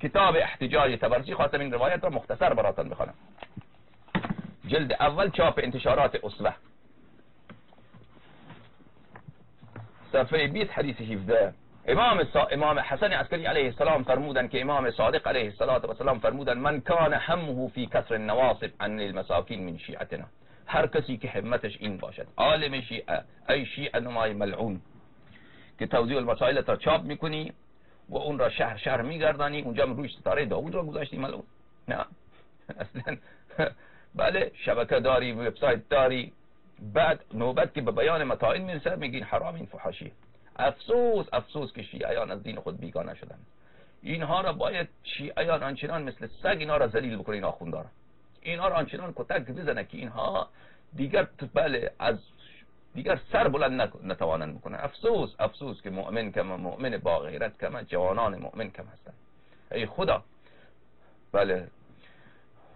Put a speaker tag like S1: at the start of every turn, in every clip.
S1: کتاب احتجاج طبرسی خواستم این روایت را مختصر براتون بخوانم. جلد اول چاپ انتشارات اسوه، صفحه 20 حدیث 17. امام حسن عسکری علیه السلام فرمودن که امام صادق علیه السلام فرمودن من کان همه فی کسر النواصب عن المساکین من شیعتنا. هر کسی که همتش این باشد، عالم شیعه ای شیعه نمای ملعون، که توضیح المسائل تا چاپ میکنی و اون را شهر شهر میگردانی، اونجا روش ستاره داوود را گذاشتی ملعون. نه اصلا بله، شبکه داری، وبسایت داری، بعد نوبت که به بیان مطائل میرسه میگین حرام، این فحاشیه. افسوس افسوس که شیعیان از دین خود بیگانه شدن. اینها را باید شیعیان آنچنان مثل سگ اینا را ذلیل بکنین، آخوندارا اینها را آنچنان کتک بزنه که اینها دیگر بله از دیگر سر بلند نتوانند بکنن. افسوس افسوس که مؤمن کم، مؤمن با غیرت کم، جوانان مؤمن کم هستند. ای خدا، بله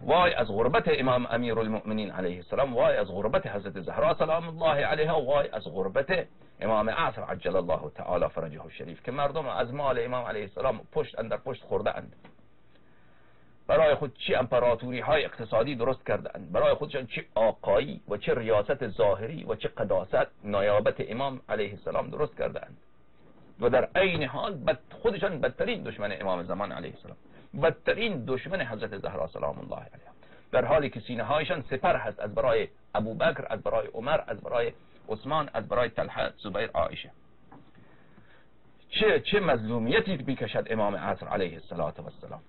S1: وای از غربت امام امیر المؤمنین علیه السلام، وای از غربت حضرت زهرا سلام الله علیها، وای از غربت امام عصر عجل الله تعالی فرجه الشریف که مردم از مال امام علیه السلام پشت اندر پشت خورده اند. برای خود چه امپراتوری های اقتصادی درست کرده اند، برای خودشان چه آقایی و چه ریاست ظاهری و چه قداست نیابت امام علیه السلام درست کرده اند، و در عین حال خودشان بدترین دشمن امام زمان علیه السلام، بدترین دشمن حضرت زهرا سلام الله علیها، در حالی که سینه هایشان سپر هست از برای ابوبکر، از برای عمر، از برای عثمان، از برای طلحه، زبیر، عایشه. چه مظلومیتی میکشد امام عصر علیه السلام.